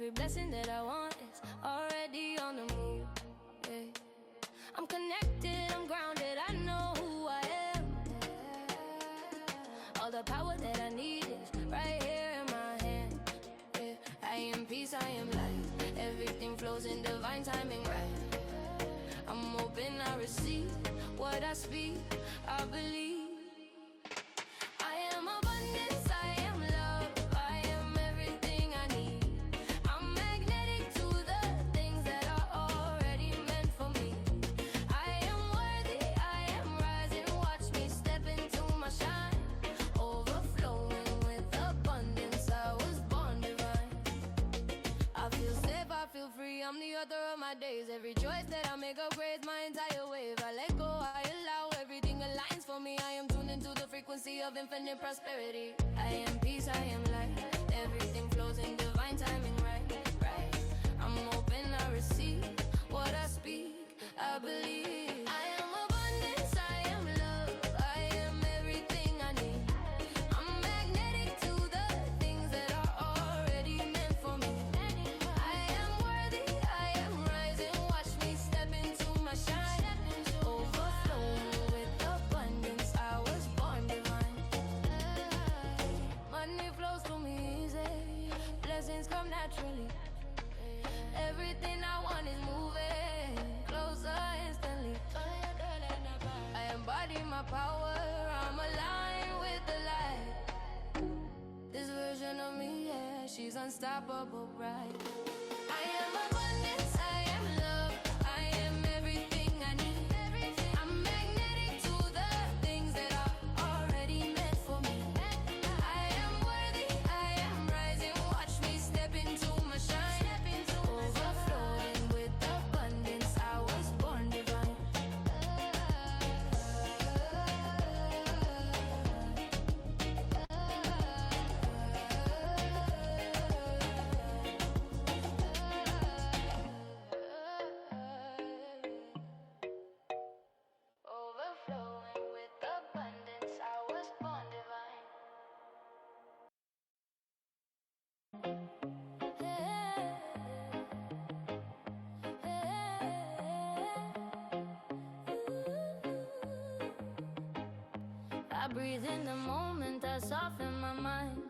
Every blessing that I want is already on the move, yeah. I'm connected, I'm grounded, I know who I am. All the power that I need is right here in my hand, yeah. I am peace, I am light. Everything flows in divine timing, right? I'm open, I receive what I speak, I believe. I am abundance, I am love, I am everything I need. I'm magnetic to the things that are already meant for me. I am worthy, I am rising, watch me step into my shine. Overflowing with abundance, I was born divine. I feel safe, I feel free, I'm the author of my days. Every choice that I make upgrades my entire wave. I let go, I allow, everything aligns for me. I am tuned into the frequency of infinite prosperity. I am peace, I am light. Everything flows in divine timing, right? I'm open, I receive what I speak, I believe. I am abundance, I am love, I am everything I need. I'm magnetic to the things that are already meant for me. I am worthy, I am rising, watch me step into my shine. Overflowing with abundance, I was born divine. Money flows to me easy, blessings come naturally. Everything I want is moving closer instantly. I embody my power, I'm aligned with the light. This version of me, yeah, she's unstoppable, bright. I am abundance, I am love, I am everything I need. I'm magnetic to the things that are already meant for me. I am worthy, I am rising, watch me step into my shine. Overflowing with abundance, I was born divine. Overflowing with abundance, I was born divine. I breathe in the moment, I soften my mind.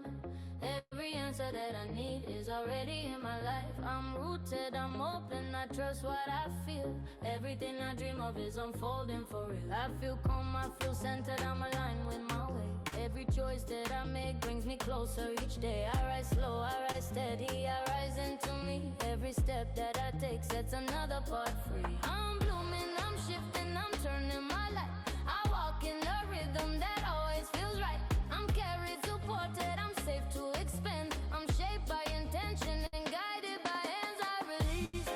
Every answer that I need is already in my life. I'm rooted, I'm open, I trust what I feel. Everything I dream of is unfolding for real. I feel calm, I feel centered, I'm aligned with my way. Every choice that I make brings me closer each day. I rise slow, I rise steady, I rise into me. Every step that I take sets another part free. I'm blooming, I'm shifting, I'm turning my life. I walk in the rhythm that always feels right. I'm carried, supported, I'm safe to expand. I'm shaped by intention and guided by hands I release.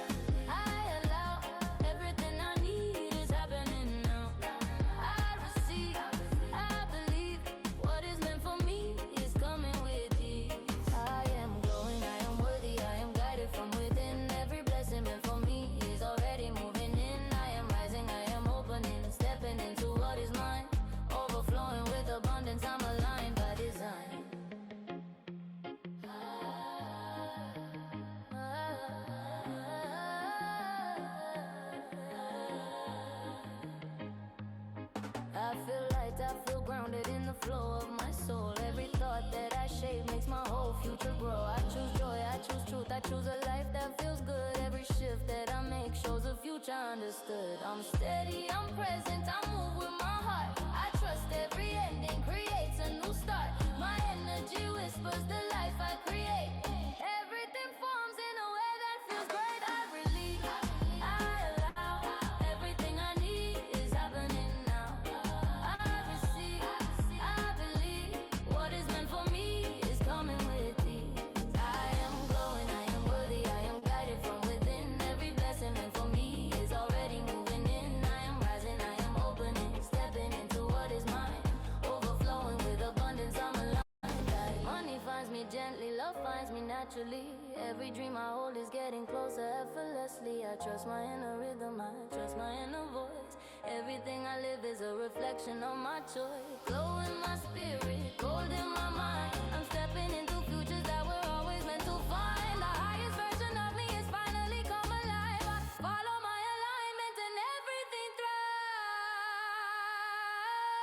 I allow, everything I need is happening now. I receive, I believe, what is meant for me is coming with ease. I am glowing, I am worthy, I am guided from within. Every blessing meant for me is already moving in. I am rising, I am opening, stepping into what is mine. Overflowing with abundance, I'm aligned by design. I feel light, I feel grounded in the flow of my soul. Every thought that I shape makes my whole future grow. I choose joy, I choose truth, I choose a life that feels good. Every shift that I make shows a future understood. I'm steady, I'm present, I move with my heart. I trust every ending creates a new start. My energy whispers the life I create. Everything forms in a way that feels great. I release, I allow, everything I need is happening now. I receive, I believe, what is meant for me is coming with ease. I am glowing, I am worthy, I am guided from within. Every blessing meant for me is already moving in. I am rising, I am opening, stepping into what is mine. Overflowing with abundance, I'm alive. Money finds me gently, love finds me naturally. Every dream I hold is getting closer effortlessly. I trust my inner rhythm, I trust my inner voice. Everything I live is a reflection of my choice. Glow in my spirit, gold in my mind. I'm stepping into futures that we're always meant to find. The highest version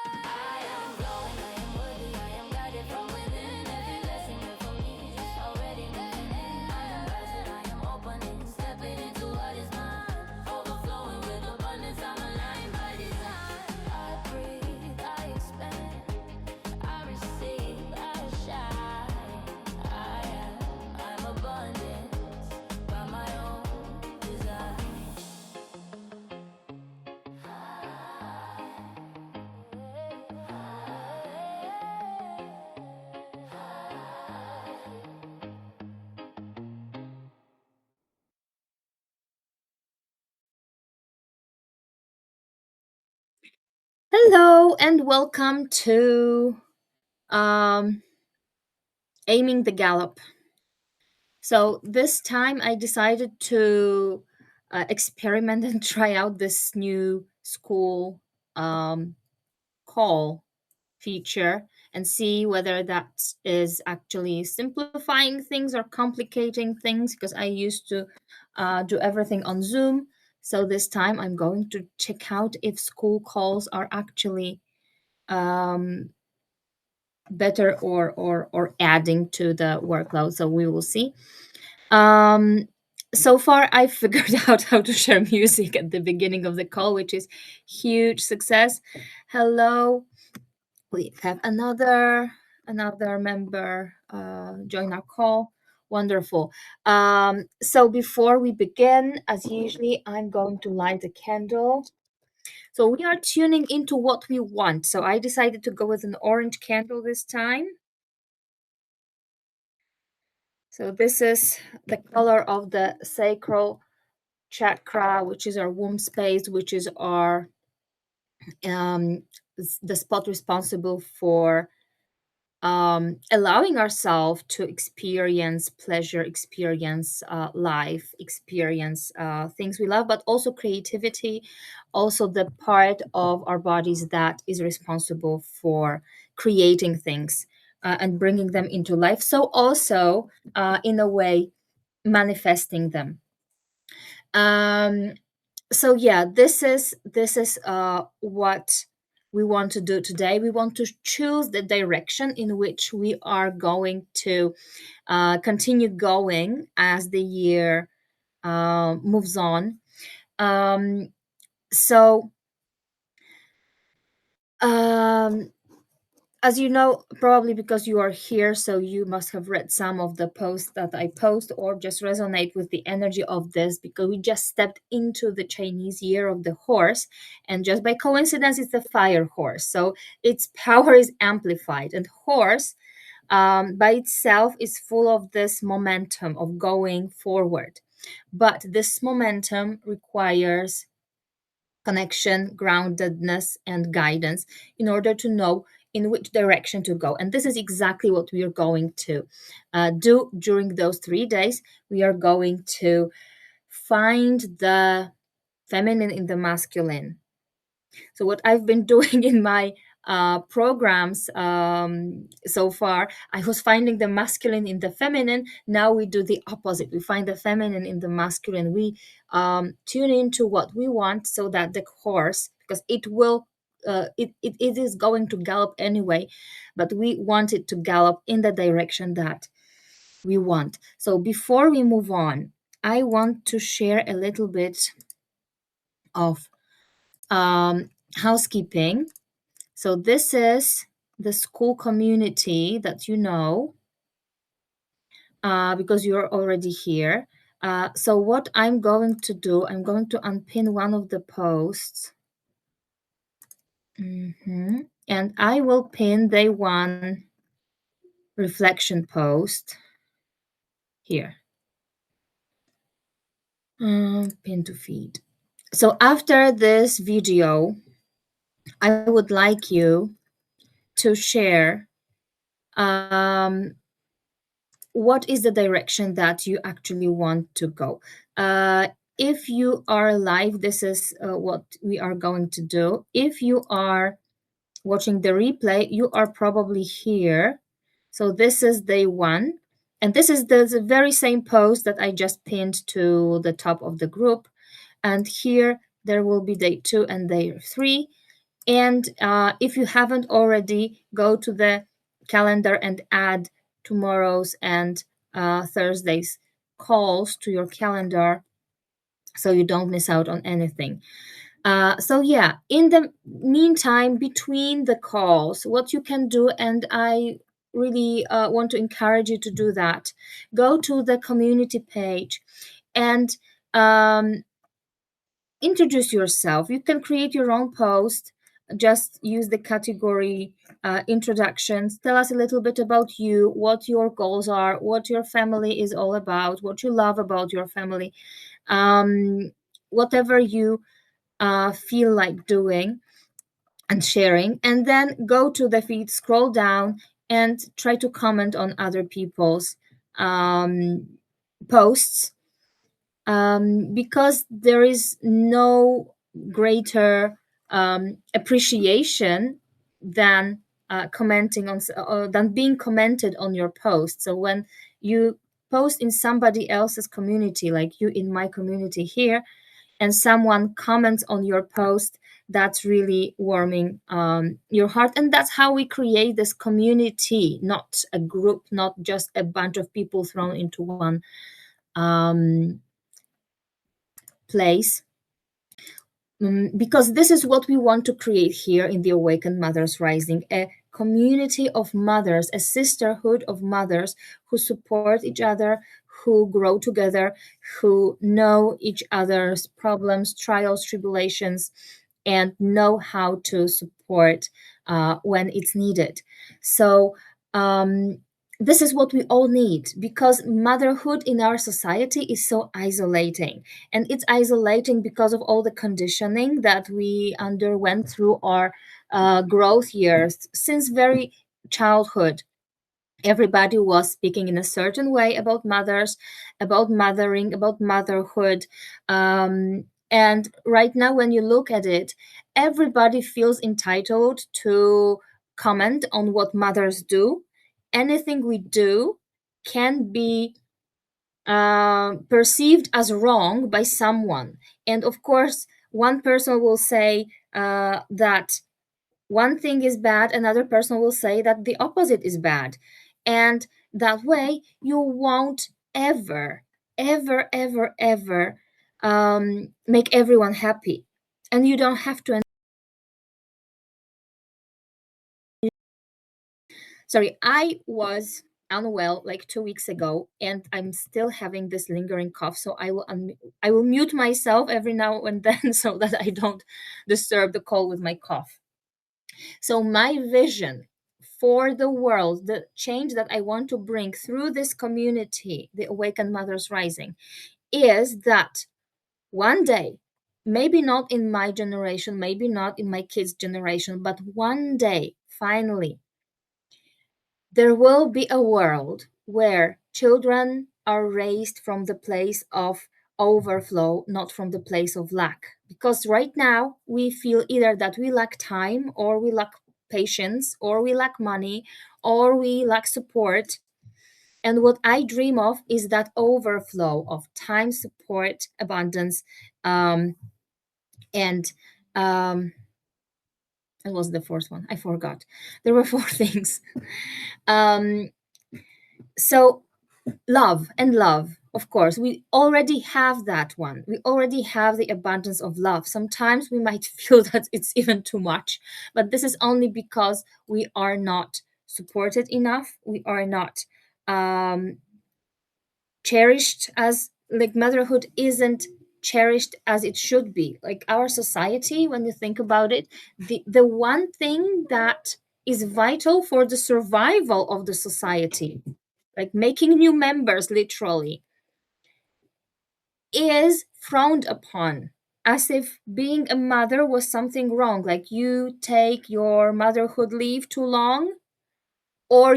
I am glowing, I am worthy, I am guided from within. Every blessing meant for me is already moving in. I am rising, I am opening, stepping into what is mine. Overflowing with abundance, I'm aligned by design. I breathe, I expand, I receive, I shine. I'm abundance by my own design. Hello and welcome to um, Aiming the Gallop. So this time I decided to experiment and try out this new school um, call feature and see whether that is actually simplifying things or complicating things, because I used to do everything on Zoom. So this time I'm going to check out if school calls are actually um, better or adding to the workload. So we will see. Um, so far, I figured out how to share music at the beginning of the call, which is huge success. Hello, we have another member join our call. Wonderful. So before we begin, as usually, I'm going to light a candle. So we are tuning into what we want. So I decided to go with an orange candle this time. So this is the color of the sacral chakra, which is our womb space, which is our um, the spot responsible for allowing ourselves to experience pleasure, experience life, experience things we love, but also creativity, also the part of our bodies that is responsible for creating things and bringing them into life. So also, in a way, manifesting them. Um, so yeah, this is what we want to do today. We want to choose the direction in which we are going to continue going as the year moves on. um, so um, as you know, probably because you are here, so you must have read some of the posts that I post or just resonate with the energy of this, because we just stepped into the Chinese year of the horse, and just by coincidence, it's the fire horse. So its power is amplified, and horse by itself is full of this momentum of going forward. But this momentum requires connection, groundedness, and guidance in order to know in which direction to go. And this is exactly what we are going to do during those 3 days. We are going to find the feminine in the masculine. So what I've been doing in my programs so far, I was finding the masculine in the feminine. Now we do the opposite. We find the feminine in the masculine. We tune into what we want, so that the horse, because it will, it is going to gallop anyway, but we want it to gallop in the direction that we want. So before we move on, I want to share a little bit of housekeeping. So this is the school community that you know, because you're already here. So what I'm going to do, I'm going to unpin one of the posts. And I will pin day one reflection post here. Pin to feed. So after this video, I would like you to share um, what is the direction that you actually want to go. If you are live, this is what we are going to do. If you are watching the replay, you are probably here. So this is day one. And this is the very same post that I just pinned to the top of the group. And here there will be day two and day three. And if you haven't already, go to the calendar and add tomorrow's and Thursday's calls to your calendar so you don't miss out on anything. So yeah, in the meantime, between the calls, what you can do, and I really want to encourage you to do that, go to the community page and um, introduce yourself. You can create your own post. Just use the category introductions. Tell us a little bit about you, what your goals are, what your family is all about, what you love about your family, um, whatever you feel like doing and sharing. And then go to the feed, scroll down, and try to comment on other people's um, posts, because there is no greater appreciation than commenting on than being commented on your post. So when you post in somebody else's community, like you in my community here, and someone comments on your post, that's really warming your heart. And that's how we create this community, not a group, not just a bunch of people thrown into one um, place. Because this is what we want to create here in the Awakened Mothers Rising, a community of mothers, a sisterhood of mothers who support each other, who grow together, who know each other's problems, trials, tribulations, and know how to support when it's needed. So, this is what we all need, because motherhood in our society is so isolating, and it's isolating because of all the conditioning that we underwent through our growth years since very childhood. Everybody was speaking in a certain way about mothers, about mothering, about motherhood. And right now, when you look at it, everybody feels entitled to comment on what mothers do. Anything we do can be perceived as wrong by someone. And of course, one person will say that one thing is bad, another person will say that the opposite is bad. And that way, you won't ever, ever, ever, ever make everyone happy. And you don't have to. Sorry, I was unwell like 2 weeks ago, and I'm still having this lingering cough. So I will mute myself every now and then so that I don't disturb the call with my cough. So my vision for the world, the change that I want to bring through this community, the Awakened Mothers Rising, is that one day, maybe not in my generation, maybe not in my kids' generation, but one day, finally, there will be a world where children are raised from the place of overflow, not from the place of lack. Because right now, we feel either that we lack time, or we lack patience, or we lack money, or we lack support. And what I dream of is that overflow of time, support, abundance, and what was the fourth one? I forgot. There were four things. Um, so love, and love, of course, we already have that one. We already have the abundance of love. Sometimes we might feel that it's even too much, but this is only because we are not supported enough. We are not um, cherished, as like motherhood isn't cherished as it should be. Like our society, when you think about it, the one thing that is vital for the survival of the society, like making new members literally, is frowned upon, as if being a mother was something wrong. Like you take your motherhood leave too long, or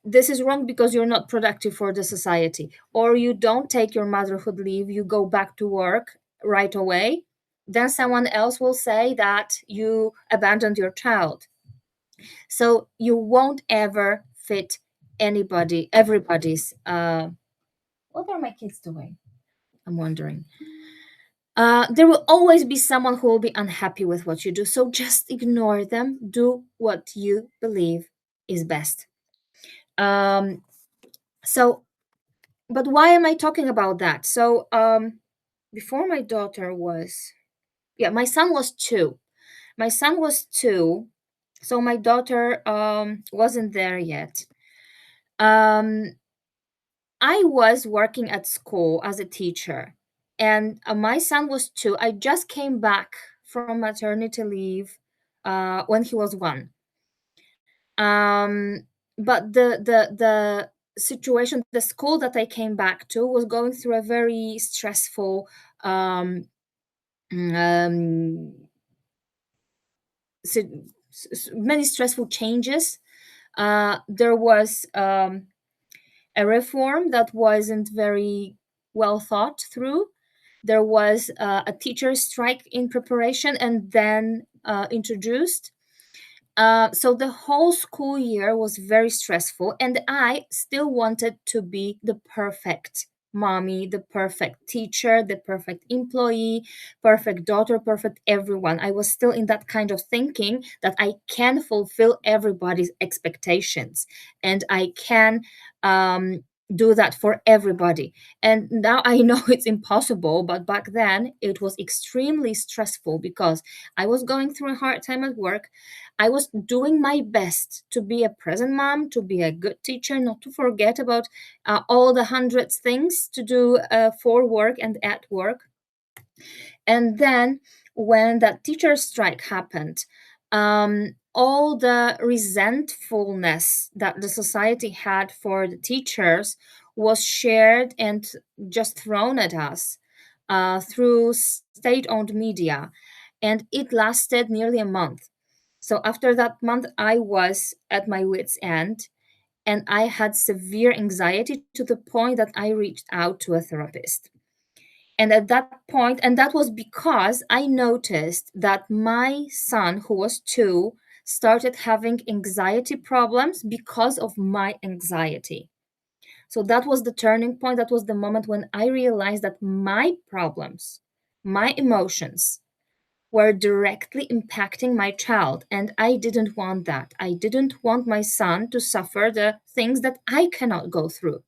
this is wrong because you're not productive for the society, or you don't take your motherhood leave, you go back to work right away, then someone else will say that you abandoned your child. So you won't ever fit everybody's what are my kids doing? I'm wondering. There will always be someone who will be unhappy with what you do. So just ignore them. Do what you believe is best. Um, so, but why am I talking about that? So, before my daughter was, yeah, my son was 2. My son was 2. So my daughter wasn't there yet. Um, I was working at school as a teacher, and my son was 2. I just came back from maternity leave when he was 1. Um, but the situation, the school that I came back to was going through a very stressful, um, um, many stressful changes. There was a reform that wasn't very well thought through. There was a teacher strike in preparation and then introduced. So the whole school year was very stressful, and I still wanted to be the perfect mommy, the perfect teacher, the perfect employee, perfect daughter, perfect everyone. I was still in that kind of thinking that I can fulfill everybody's expectations and I can um, do that for everybody. And now I know it's impossible, but back then it was extremely stressful because I was going through a hard time at work. I was doing my best to be a present mom, to be a good teacher, not to forget about all the hundreds things to do for work and at work. And then when that teacher strike happened, all the resentfulness that the society had for the teachers was shared and just thrown at us through state owned media. And it lasted nearly a month. So after that month, I was at my wits' end and I had severe anxiety to the point that I reached out to a therapist. And at that point, and that was because I noticed that my son, who was 2, started having anxiety problems because of my anxiety. So that was the turning point. That was the moment when I realized that my problems, my emotions, were directly impacting my child. And I didn't want that. I didn't want my son to suffer the things that I cannot go through.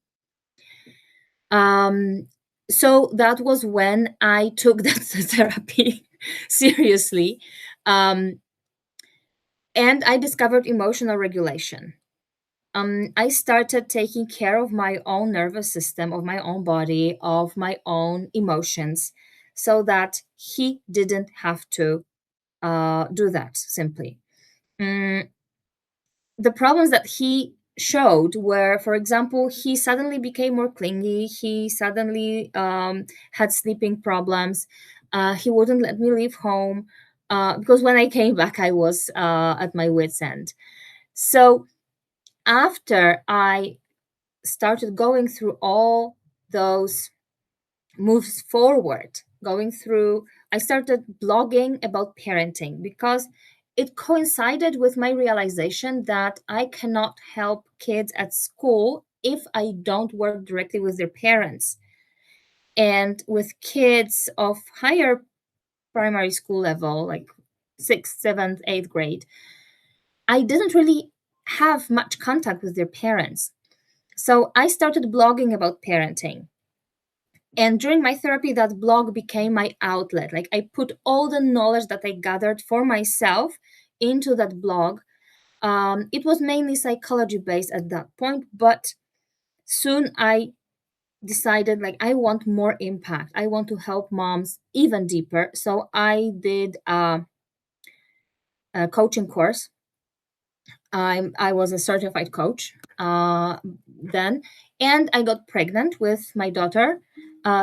Um, so that was when I took that therapy seriously. Um, and I discovered emotional regulation. I started taking care of my own nervous system, of my own body, of my own emotions, so that he didn't have to do that simply. Mm, the problems that he showed were, for example, he suddenly became more clingy. He suddenly had sleeping problems. He wouldn't let me leave home because when I came back, I was at my wits' end. So after I started going through all those moves forward, going through, I started blogging about parenting because it coincided with my realization that I cannot help kids at school if I don't work directly with their parents. And with kids of higher primary school level, like sixth, seventh, eighth grade, I didn't really have much contact with their parents. So I started blogging about parenting. And during my therapy, that blog became my outlet. Like I put all the knowledge that I gathered for myself into that blog. It was mainly psychology based at that point, but soon I decided like I want more impact. I want to help moms even deeper. So I did a coaching course. I was a certified coach then, and I got pregnant with my daughter.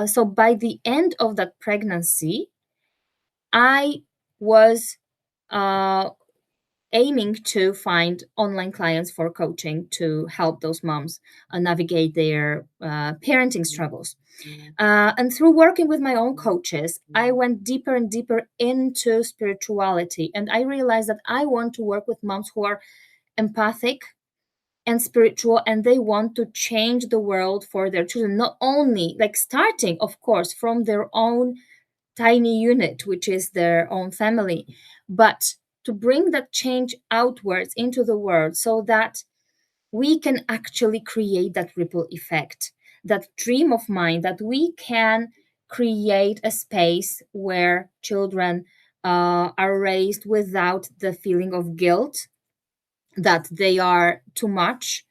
So by the end of that pregnancy, I was uh, aiming to find online clients for coaching to help those moms navigate their parenting struggles. And through working with my own coaches, I went deeper and deeper into spirituality. And I realized that I want to work with moms who are empathic and spiritual, and they want to change the world for their children, not only like starting, of course, from their own tiny unit, which is their own family, but to bring that change outwards into the world so that we can actually create that ripple effect, that dream of mine, that we can create a space where children are raised without the feeling of guilt that they are too much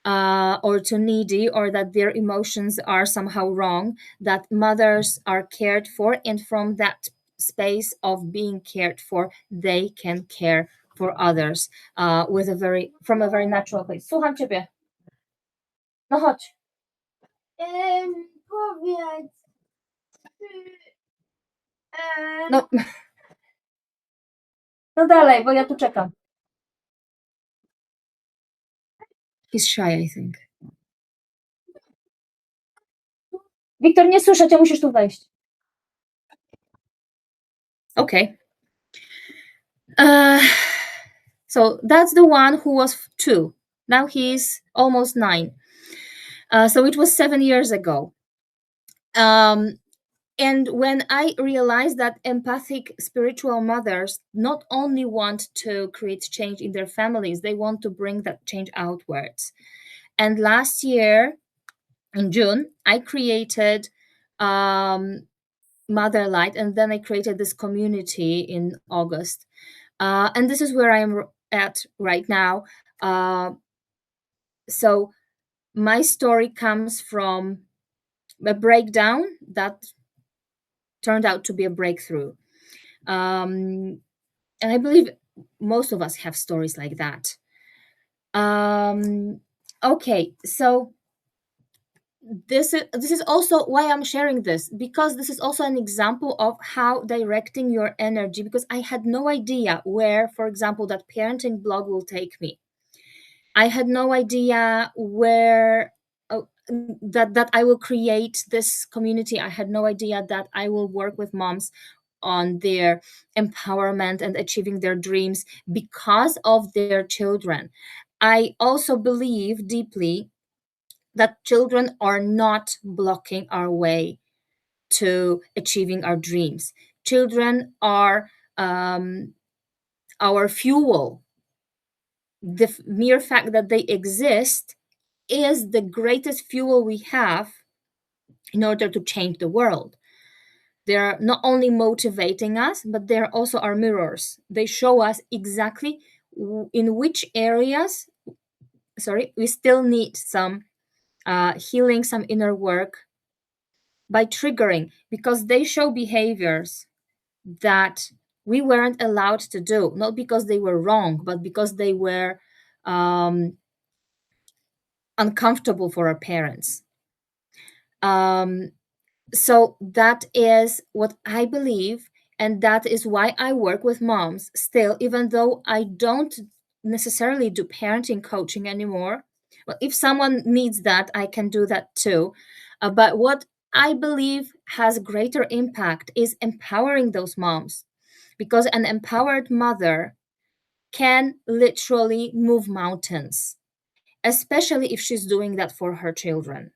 or too needy, or that their emotions are somehow wrong, that mothers are cared for, and from that space of being cared for, they can care for others with a very from a very natural place. Słucham ciebie. No chodź. Powiedz. No, no dalej, bo ja tu czekam. He's shy, I think. Wiktor, nie słyszę cię, musisz tu wejść. Okay. Uh, so that's the one who was 2. Now he's almost 9. So it was 7 years ago. And when I realized that empathic spiritual mothers not only want to create change in their families, they want to bring that change outwards. And last year, in June, I created Mother Light, and then I created this community in August. And this is where I am at right now. So my story comes from a breakdown that turned out to be a breakthrough. And I believe most of us have stories like that. Okay, so this is also why I'm sharing this, because this is also an example of how directing your energy, because I had no idea where, for example, that parenting blog will take me. I had no idea where that I will create this community. I had no idea that I will work with moms on their empowerment and achieving their dreams because of their children. I also believe deeply that children are not blocking our way to achieving our dreams. Children are our fuel. The mere fact that they exist is the greatest fuel we have in order to change the world. They're not only motivating us, but they're also our mirrors. They show us exactly in which areas, we still need some healing, some inner work by triggering, because they show behaviors that we weren't allowed to do, not because they were wrong, but because they were uncomfortable for our parents. So that is what I believe, and that is why I work with moms still, even though I don't necessarily do parenting coaching anymore. Well, if someone needs that, I can do that too. But what I believe has greater impact is empowering those moms, because an empowered mother can literally move mountains, especially if she's doing that for her children.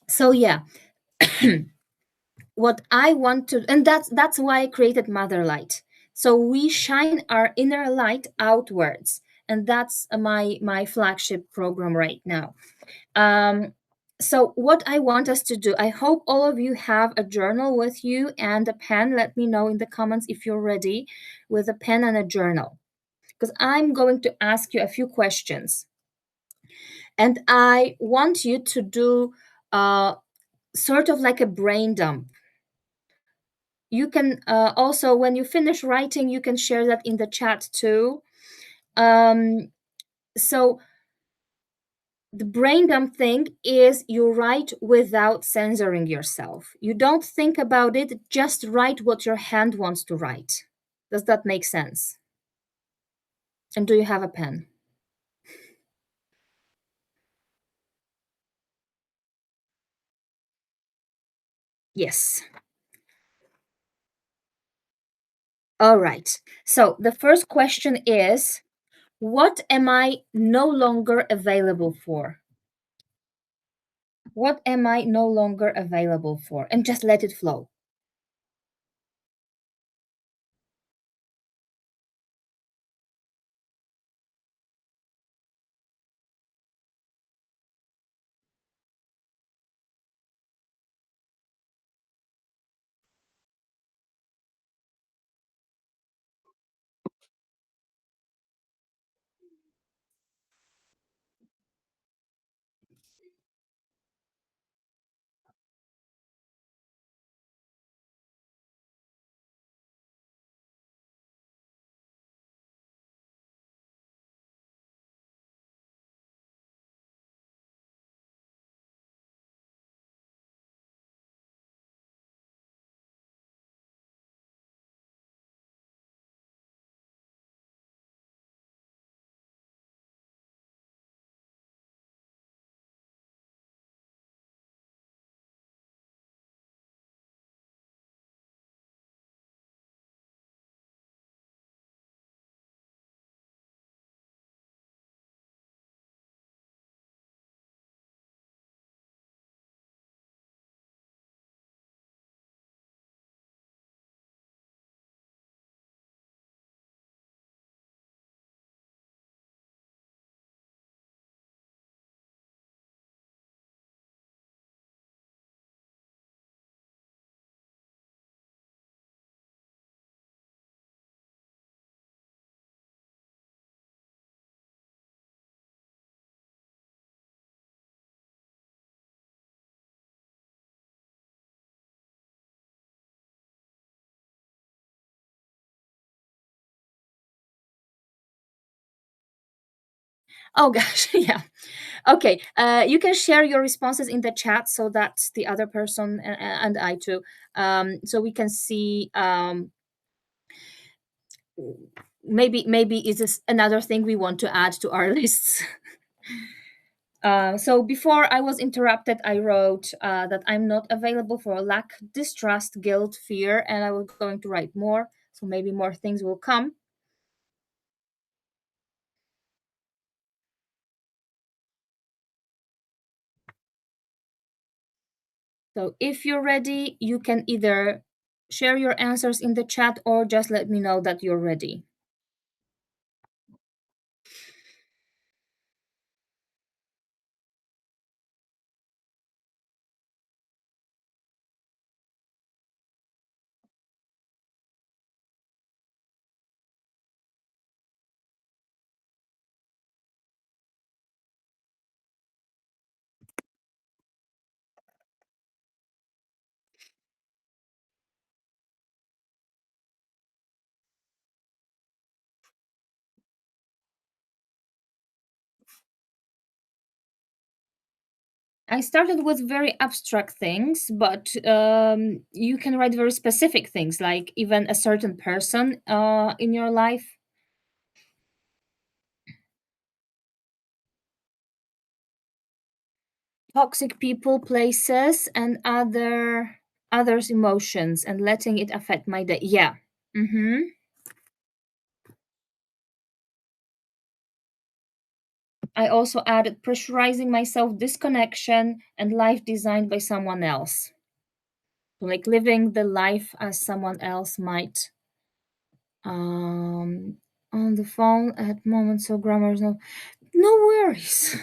So yeah, what I want to, and that's why I created Mother Light. So we shine our inner light outwards, and that's my flagship program right now. So what I want us to do, I hope all of you have a journal with you and a pen. Let me know in the comments if you're ready with a pen and a journal, because I'm going to ask you a few questions, and I want you to do sort of like a brain dump. You can also, when you finish writing, you can share that in the chat too. So the brain dump thing is you write without censoring yourself. You don't think about it, just write what your hand wants to write. Does that make sense? And do you have a pen? Yes. All right. So the first question is, what am I no longer available for? What am I no longer available for? And just let it flow. Oh gosh, yeah. Okay, you can share your responses in the chat so that the other person and I too, so we can see. Maybe is this another thing we want to add to our lists. So before I was interrupted, I wrote that I'm not available for lack, distrust, guilt, fear, and I was going to write more. So maybe more things will come. So if you're ready, you can either share your answers in the chat or just let me know that you're ready. I started with very abstract things, but you can write very specific things, like even a certain person in your life. Toxic people, places, and others' emotions, and letting it affect my day. Yeah. Mm-hmm. I also added pressurizing myself, disconnection, and life designed by someone else. So, like living the life as someone else might. Um, on the phone at moments, so grammar is no worries.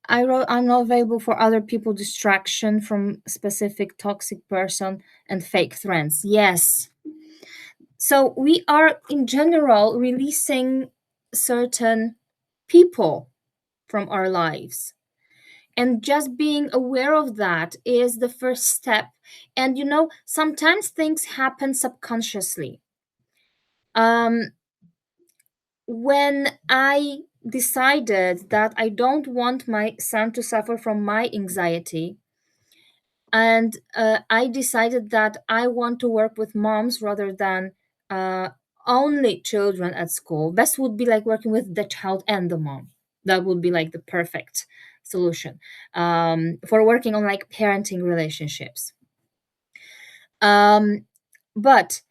I wrote I'm not available for other people distraction from specific toxic person and fake friends. Yes. So we are in general releasing certain people from our lives. And just being aware of that is the first step. And sometimes things happen subconsciously. Um, when I decided that I don't want my son to suffer from my anxiety, and I decided that I want to work with moms rather than uh, only children at school. Best would be like working with the child and the mom. That would be like the perfect solution for working on like parenting relationships. Um, but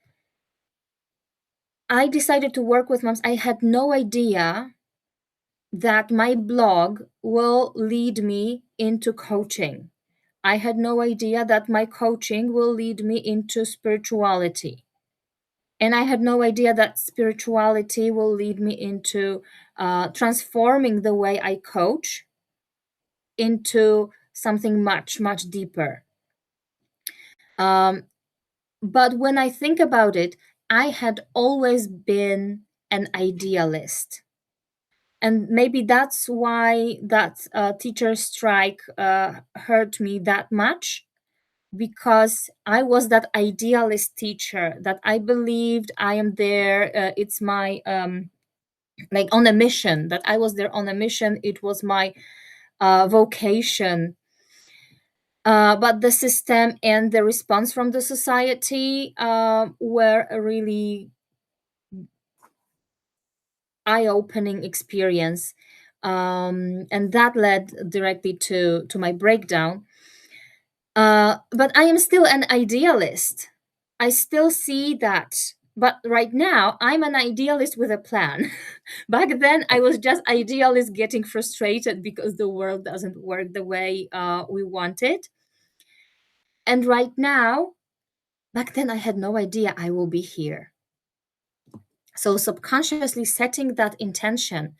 I decided to work with moms. I had no idea that my blog will lead me into coaching. I had no idea that my coaching will lead me into spirituality. And I had no idea that spirituality will lead me into transforming the way I coach into something much, much deeper. Um, but when I think about it, I had always been an idealist. And maybe that's why that teacher strike hurt me that much, because I was that idealist teacher that I believed I am there. It's my like on a mission, that I was there on a mission. It was my vocation. But the system and the response from the society were a really eye-opening experience, and that led directly to my breakdown. But I am still an idealist. I still see that. But right now, I'm an idealist with a plan. Back then, I was just idealist getting frustrated because the world doesn't work the way we want it. And right now, back then, I had no idea I will be here. So subconsciously setting that intention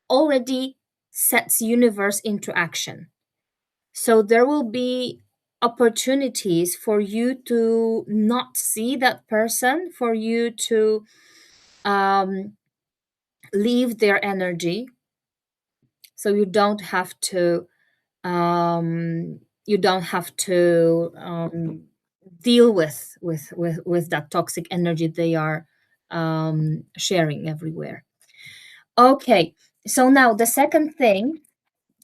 already sets universe into action. So there will be opportunities for you to not see that person, for you to um, leave their energy, so you don't have to deal with that toxic energy they are sharing everywhere. Okay, so now the second thing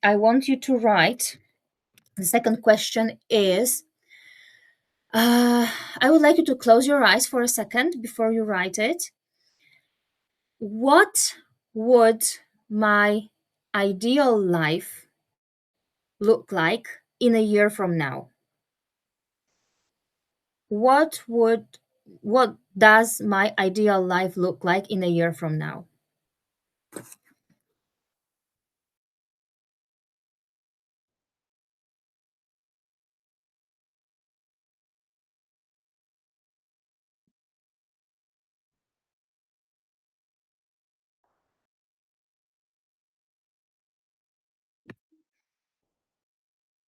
I want you to write, the second question is, I would like you to close your eyes for a second before you write it. What would my ideal life look like in a year from now? What would what does my ideal life look like in a year from now?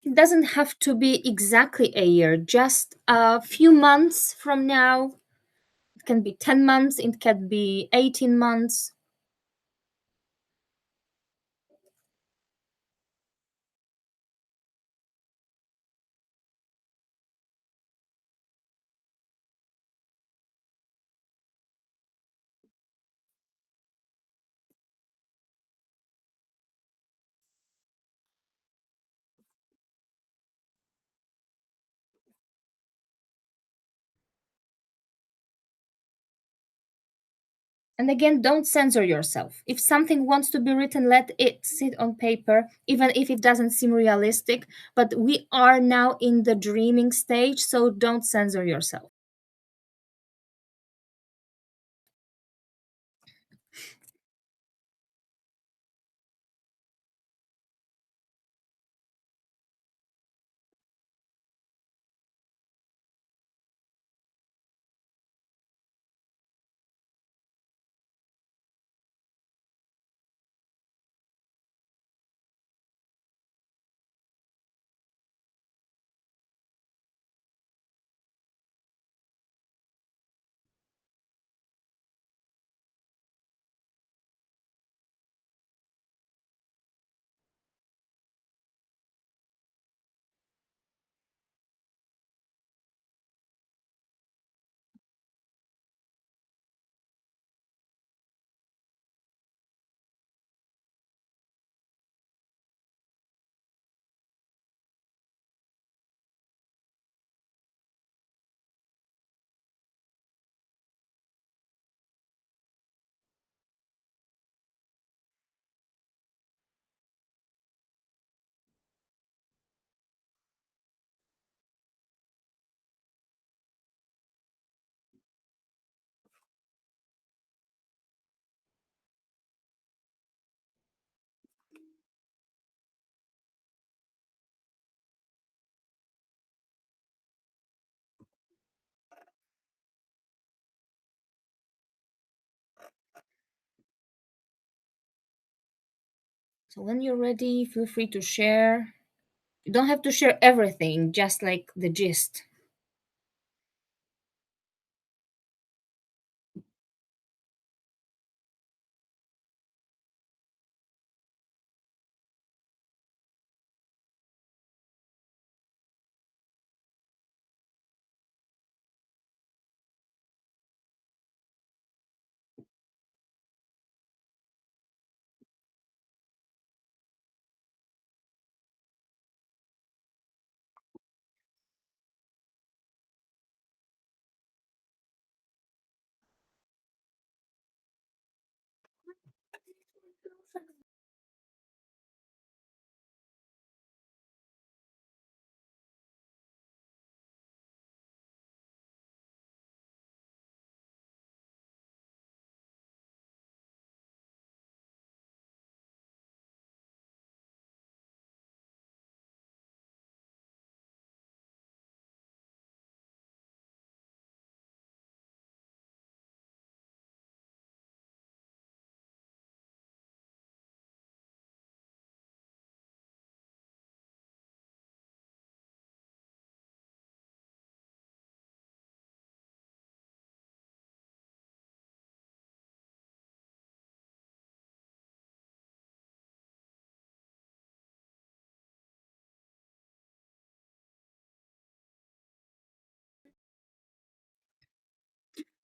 It doesn't have to be exactly a year, just a few months from now. It can be 10 months, it can be 18 months. And again, don't censor yourself. If something wants to be written, let it sit on paper, even if it doesn't seem realistic. But we are now in the dreaming stage, so don't censor yourself. So when you're ready, feel free to share. You don't have to share everything, just like the gist.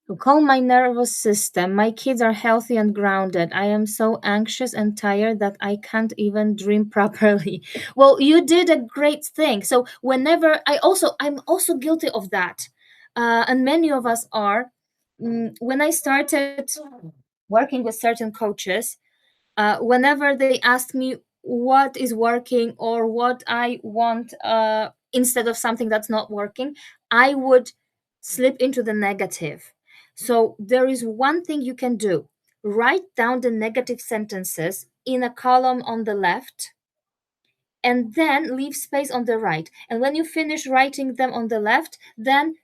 To calm my nervous system, my kids are healthy and grounded. I am so anxious and tired that I can't even dream properly. Well, you did a great thing. So whenever I'm also guilty of that, and many of us are. When I started working with certain coaches, whenever they ask me what is working or what I want, instead of something that's not working, I would slip into the negative. So there is one thing you can do: write down the negative sentences in a column on the left, and then leave space on the right. And when you finish writing them on the left, then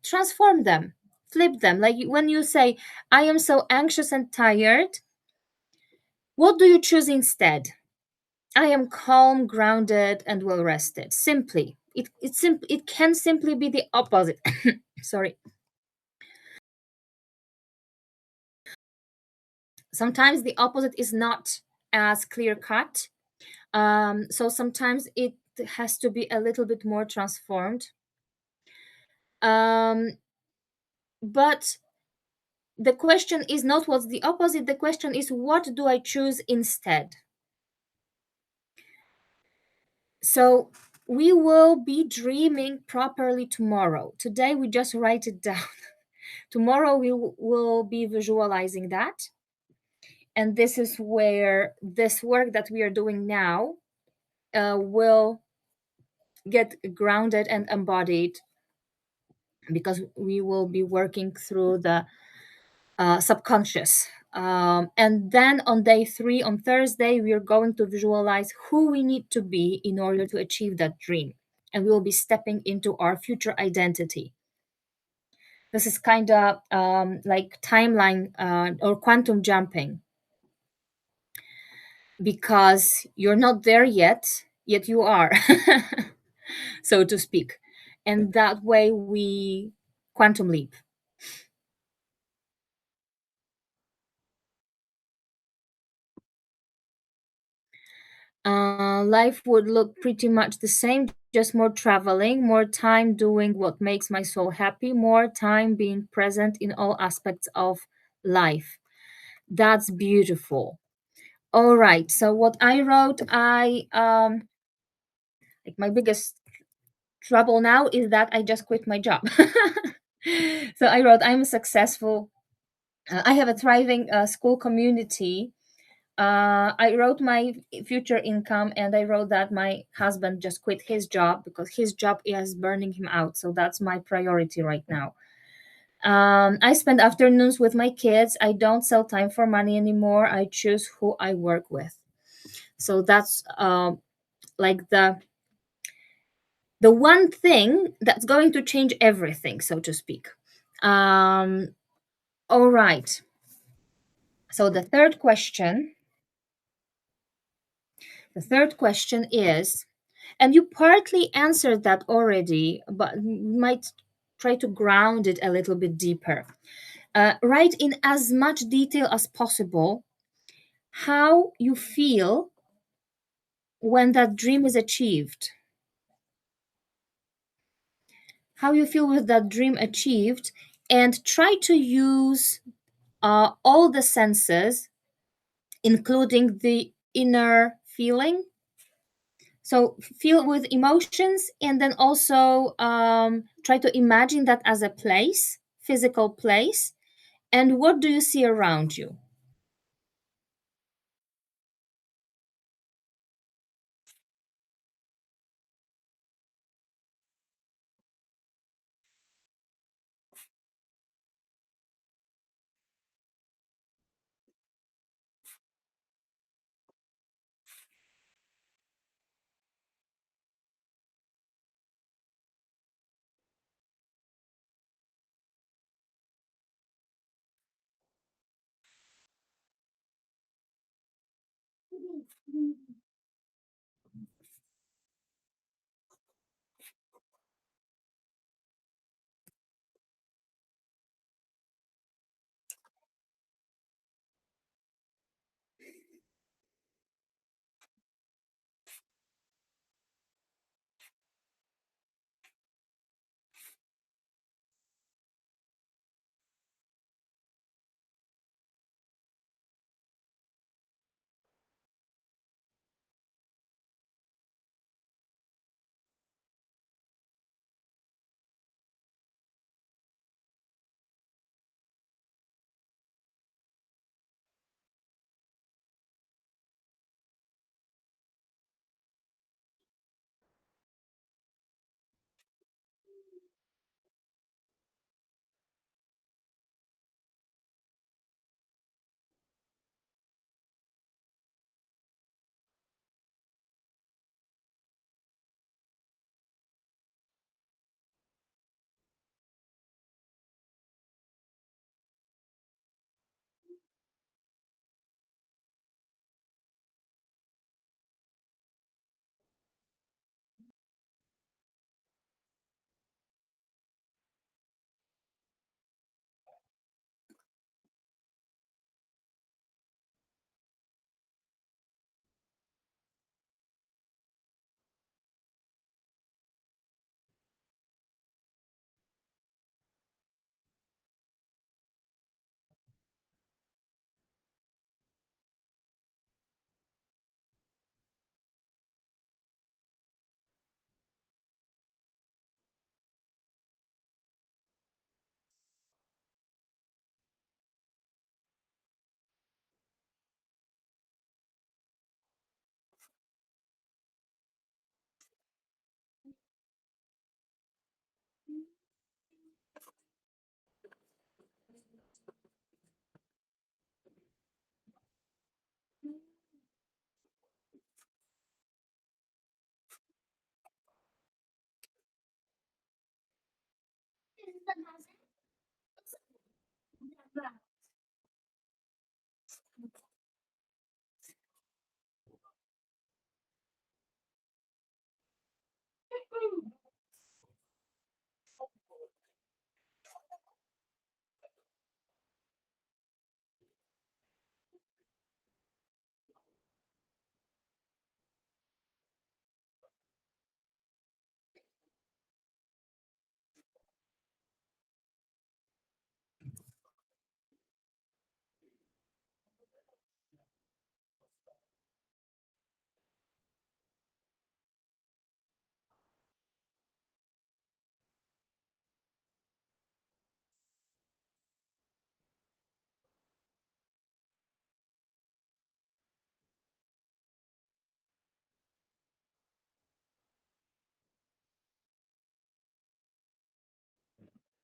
transform them, flip them. Like when you say, I am so anxious and tired, what do you choose instead? I am calm, grounded, and well rested. Simply. It can simply be the opposite. Sorry. Sometimes the opposite is not as clear cut. So sometimes it has to be a little bit more transformed. Um, but the question is not what's the opposite. The question is, what do I choose instead? So we will be dreaming properly tomorrow. Today we just write it down. Tomorrow we will be visualizing that. And this is where this work that we are doing now will get grounded and embodied, because we will be working through the subconscious. And then on day 3, on Thursday, we are going to visualize who we need to be in order to achieve that dream. And we will be stepping into our future identity. This is kind of like timeline or quantum jumping, because you're not there yet you are, so to speak. And that way we quantum leap. Life would look pretty much the same, just more traveling, more time doing what makes my soul happy, more time being present in all aspects of life. That's beautiful. All right. So what I wrote, I like my biggest trouble now is that I just quit my job. So I wrote, I'm successful. I have a thriving school community. I wrote my future income, and I wrote that my husband just quit his job because his job is burning him out. So that's my priority right now. I spend afternoons with my kids. I don't sell time for money anymore. I choose who I work with. So that's like the one thing that's going to change everything, so to speak. Um, all right. So the third question, The third question is, and you partly answered that already, but might try to ground it a little bit deeper. Write in as much detail as possible how you feel when that dream is achieved. How you feel with that dream achieved, and try to use all the senses, including the inner feeling. So feel with emotions, and then also try to imagine that as a place, physical place. And what do you see around you?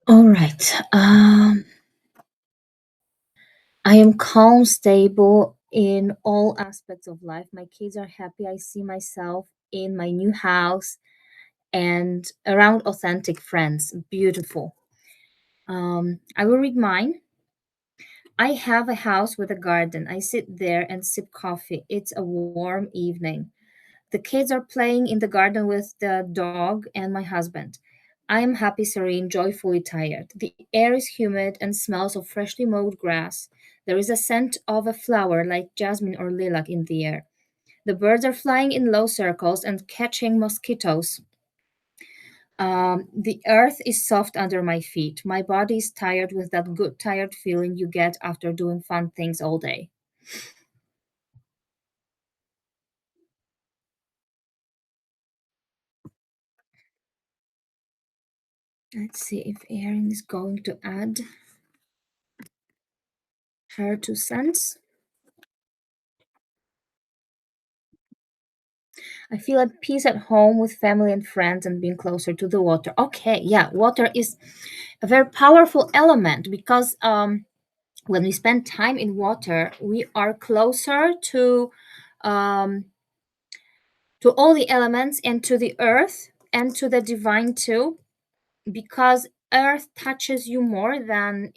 All right. I am calm, stable in all aspects of life. My kids are happy. I see myself in my new house and around authentic friends. Beautiful. I will read mine. I have a house with a garden. I sit there and sip coffee. It's a warm evening. The kids are playing in the garden with the dog and my husband. I am happy, serene, joyfully tired. The air is humid and smells of freshly mowed grass. There is a scent of a flower like jasmine or lilac in the air. The birds are flying in low circles and catching mosquitoes. The earth is soft under my feet. My body is tired with that good tired feeling you get after doing fun things all day. Let's see if Erin is going to add her 2 cents. I feel at peace at home with family and friends and being closer to the water. Okay, yeah, water is a very powerful element because when we spend time in water, we are closer um, to all the elements and to the earth and to the divine too, because earth touches you more than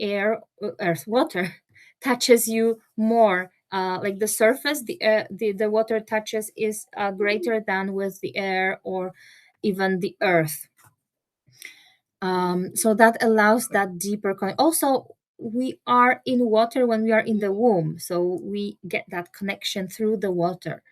earth water touches you more, like the surface the water touches is greater than with the air or even the earth. So that allows that deeper also we are in water when we are in the womb, so we get that connection through the water.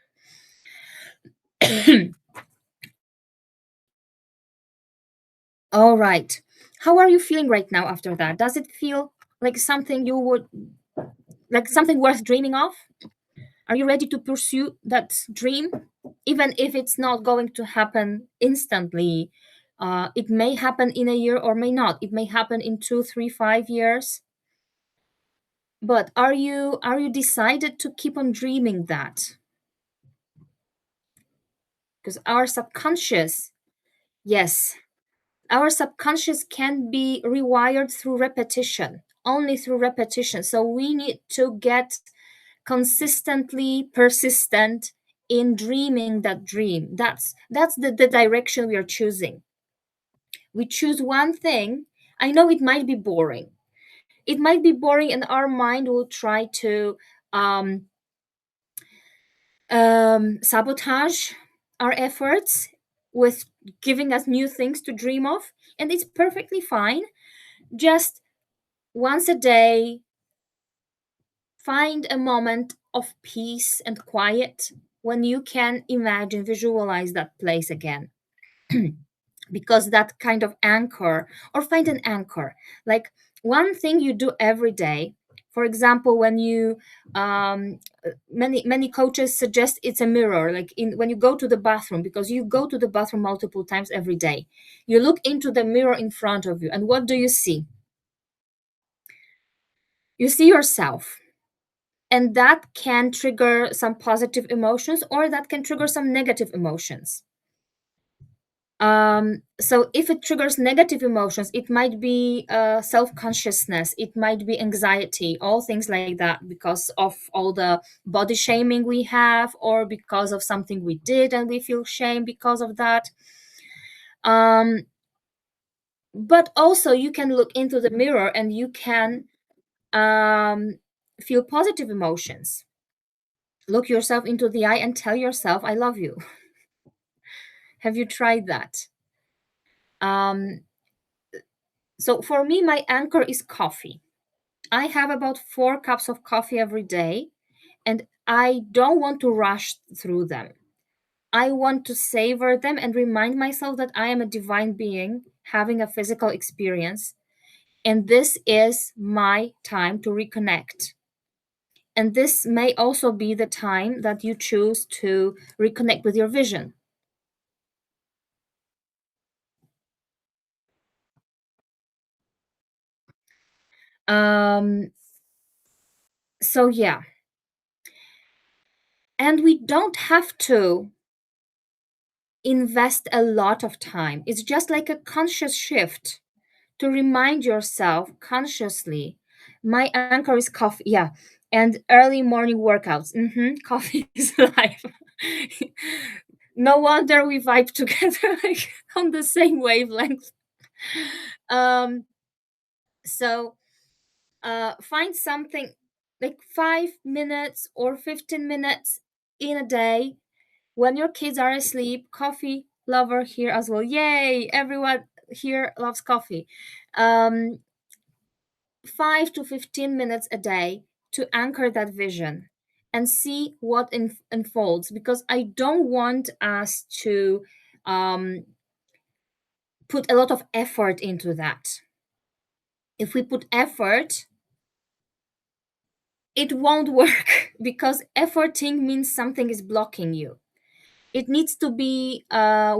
All right, how are you feeling right now after that? Does it feel like something you would like something worth dreaming of? Are you ready to pursue that dream? Even if it's not going to happen instantly, it may happen in a year or may not. It may happen in 2, 3, 5 years. But are you decided to keep on dreaming that? Because our subconscious, yes, our subconscious can be rewired through repetition, only through repetition. So we need to get consistently persistent in dreaming that dream. That's the direction we are choosing. We choose one thing. I know it might be boring. It might be boring, and our mind will try to um, sabotage our efforts with giving us new things to dream of, and it's perfectly fine. Just once a day, find a moment of peace and quiet when you can imagine, visualize that place again. Because that kind of anchor, or find an anchor, like one thing you do every day. For example, when you many coaches suggest it's a mirror, like in when you go to the bathroom, because you go to the bathroom multiple times every day. You look into the mirror in front of you, and what do you see? You see yourself, and that can trigger some positive emotions or that can trigger some negative emotions. So if it triggers negative emotions, it might be self-consciousness, it might be anxiety, all things like that, because of all the body shaming we have, or because of something we did and we feel shame because of that. um, but also you can look into the mirror and you can um, feel positive emotions. Look yourself into the eye and tell yourself, I love you. Have you tried that? Um, so for me, my anchor is coffee. I have about 4 cups of coffee every day, and I don't want to rush through them. I want to savor them and remind myself that I am a divine being having a physical experience, and this is my time to reconnect. And this may also be the time that you choose to reconnect with your vision. Um, so, yeah. And we don't have to invest a lot of time. It's just like a conscious shift to remind yourself consciously. My anchor is coffee, yeah, and early morning workouts. Coffee is life. No wonder we vibe together, like on the same wavelength. Um, so find something like 5 minutes or 15 minutes in a day when your kids are asleep, coffee lover here as well. Yay, everyone here loves coffee. um 5 to 15 minutes a day to anchor that vision and see what unfolds, because I don't want us to um, put a lot of effort into that. If we put effort, it won't work because efforting means something is blocking you. It needs to be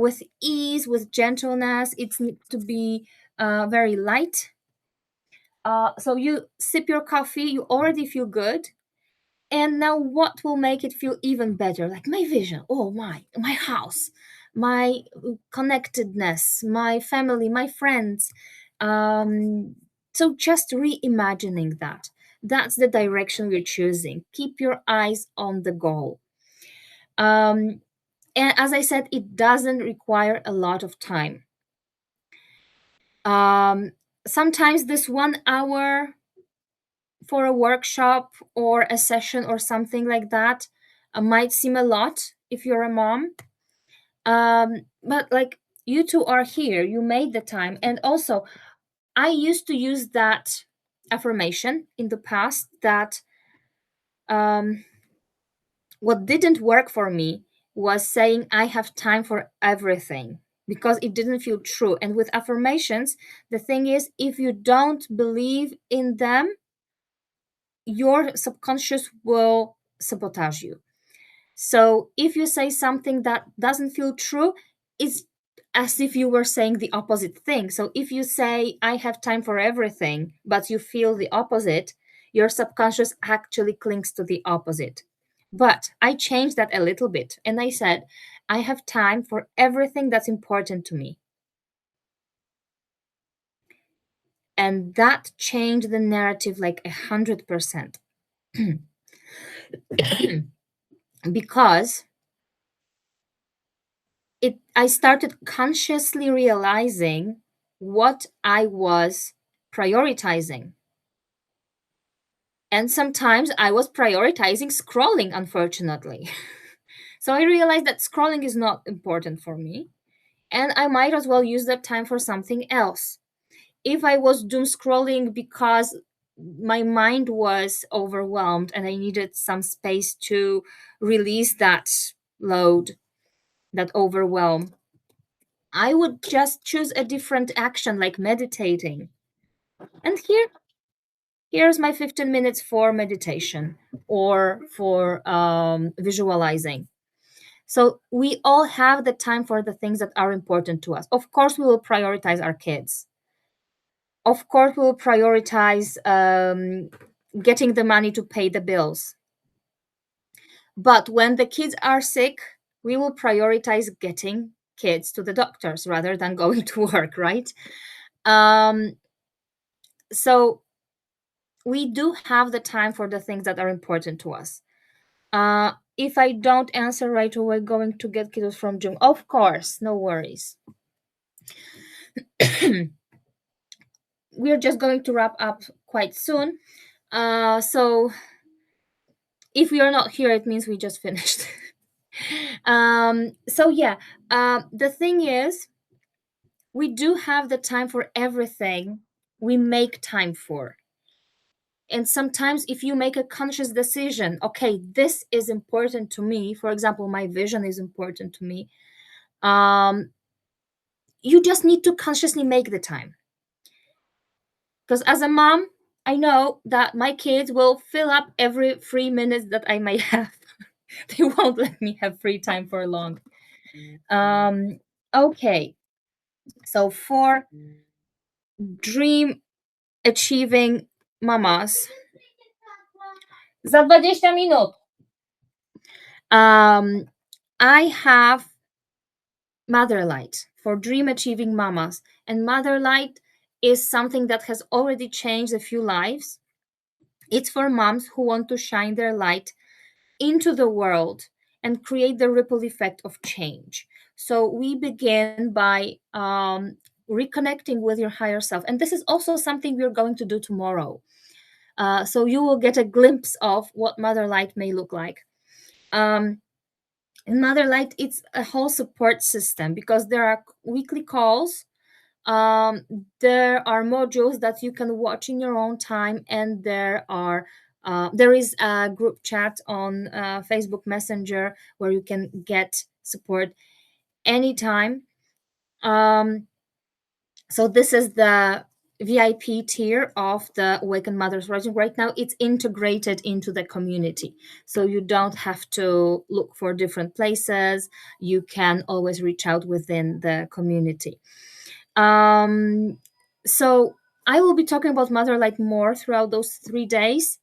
with ease, with gentleness. It needs to be very light. So you sip your coffee, you already feel good. And now what will make it feel even better? Like my vision, oh my house, my connectedness, my family, my friends. So just reimagining that. That's the direction we're choosing. Keep your eyes on the goal. um, and as I said, it doesn't require a lot of time. um, Sometimes this 1 hour for a workshop or a session or something like that might seem a lot if you're a mom. But like, you two are here, you made the time. And also, I used to use that affirmation in the past that um, what didn't work for me was saying I have time for everything, because it didn't feel true. And with affirmations, the thing is, if you don't believe in them, your subconscious will sabotage you. So if you say something that doesn't feel true, it's as if you were saying the opposite thing. So if you say, I have time for everything, but you feel the opposite, your subconscious actually clings to the opposite. But I changed that a little bit and I said, I have time for everything that's important to me. And that changed the narrative like 100%. Because I started consciously realizing what I was prioritizing. And sometimes I was prioritizing scrolling, unfortunately. So I realized that scrolling is not important for me, and I might as well use that time for something else. If I was doom scrolling because my mind was overwhelmed and I needed some space to release that load, that overwhelm, I would just choose a different action like meditating. And here's my 15 minutes for meditation or for visualizing. So we all have the time for the things that are important to us. Of course, we will prioritize our kids. Of course, we will prioritize getting the money to pay the bills. But when the kids are sick, we will prioritize getting kids to the doctors rather than going to work, right? Um, so we do have the time for the things that are important to us. If I don't answer right away, going to get kiddos from June, of course, no worries. We're just going to wrap up quite soon. So if we are not here, it means we just finished. So yeah, the thing is, we do have the time for everything we make time for. And sometimes if you make a conscious decision, okay, this is important to me, for example, my vision is important to me, um, you just need to consciously make the time. Because as a mom, I know that my kids will fill up every 3 minutes that I may have. They won't let me have free time for long. Okay, so for dream achieving mamas, za 20 minut. I have Motherlight for dream achieving mamas. And Motherlight is something that has already changed a few lives. It's for moms who want to shine their light into the world and create the ripple effect of change. So we begin by reconnecting with your higher self. And this is also something we're going to do tomorrow. So you will get a glimpse of what Motherlight may look like. Um, In Motherlight, it's a whole support system because there are weekly calls. um, there are modules that you can watch in your own time, and there is a group chat on Facebook Messenger where you can get support anytime. um, so this is the VIP tier of the Awakened Mothers Project. Right now it's integrated into the community, so you don't have to look for different places. You can always reach out within the community. um, so I will be talking about Motherlight more throughout those 3 days,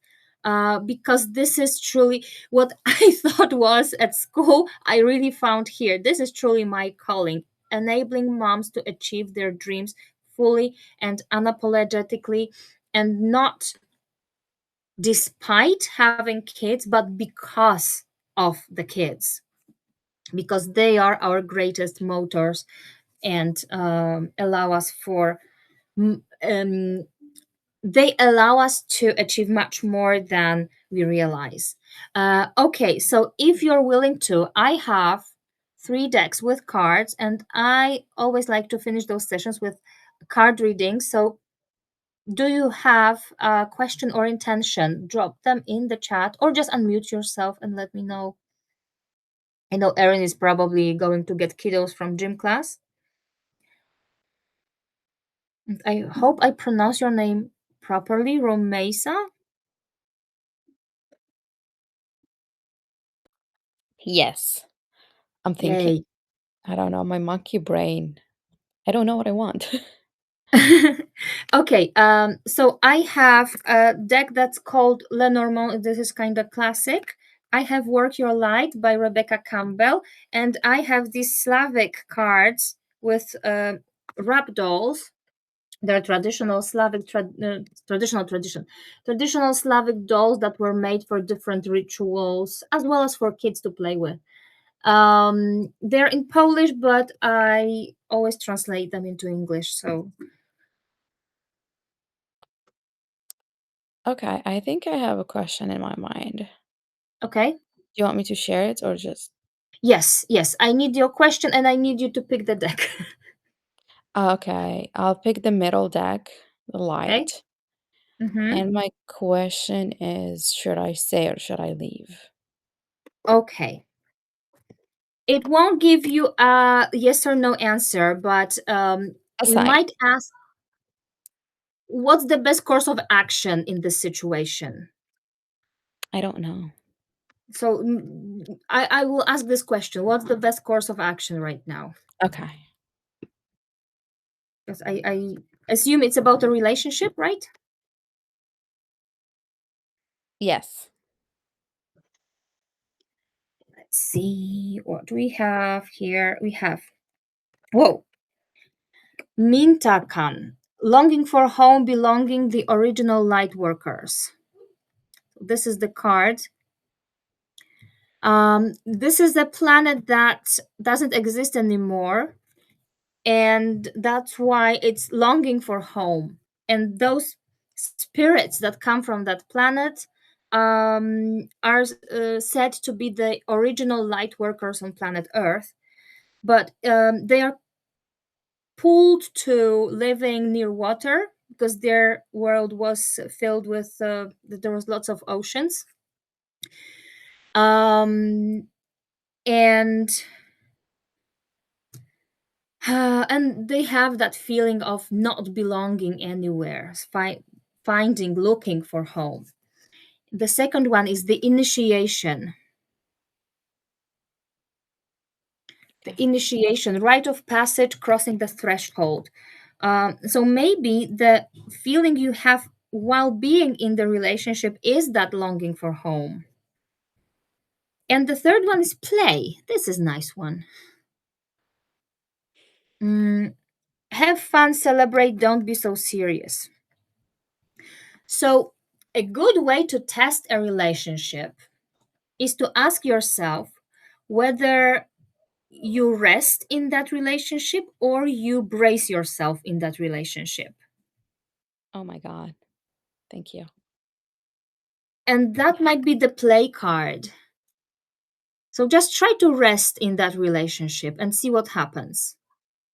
because this is truly what I thought was at school. I really found here. This is truly my calling, enabling moms to achieve their dreams fully and unapologetically, and not despite having kids, but because of the kids, because they are our greatest motors, and allow us for um, they allow us to achieve much more than we realize. Okay, so if you're willing to, I have 3 decks with cards, and I always like to finish those sessions with card reading. So, do you have a question or intention? Drop them in the chat, or just unmute yourself and let me know. I know Erin is probably going to get kiddos from gym class. I hope I pronounce your name properly, Romesa. Yes. I'm thinking. Yay. I don't know, my monkey brain. I don't know what I want. Okay, so I have a deck that's called Lenormand. This is kind of classic. I have Work Your Light by Rebecca Campbell, and I have these Slavic cards with rap dolls. They're traditional traditional Slavic dolls that were made for different rituals, as well as for kids to play with. They're in Polish, but I always translate them into English. So Okay, I think I have a question in my mind. okay. Do you want me to share it or just Yes. I need your question, and I need you to pick the deck. Okay, I'll pick the middle deck, the Okay. light. Mm-hmm. And my question is, should I stay or should I leave? Okay. It won't give you a yes or no answer, but A we sign. might ask, what's the best course of action in this situation? I don't know. So I will ask this question: what's the best course of action right now? Okay. Because I assume it's about a relationship, right? Yes. Let's see what we have here. We have, whoa, Mintakan, longing for home, belonging, the original light workers. This is the card. This is a planet that doesn't exist anymore, and that's why it's longing for home. And those spirits that come from that planet are said to be the original light workers on planet Earth, but they are pulled to living near water because their world was filled with there was lots of oceans. Um, and and they have that feeling of not belonging anywhere, finding, looking for home. The second one is the initiation. The Okay. initiation, rite of passage, crossing the threshold. So maybe the feeling you have while being in the relationship is that longing for home. And the third one is play. This is a nice one. Mm, have fun, celebrate, don't be so serious. So, a good way to test a relationship is to ask yourself whether you rest in that relationship or you brace yourself in that relationship. Oh my God. Thank you. And that might be the play card. So just try to rest in that relationship and see what happens.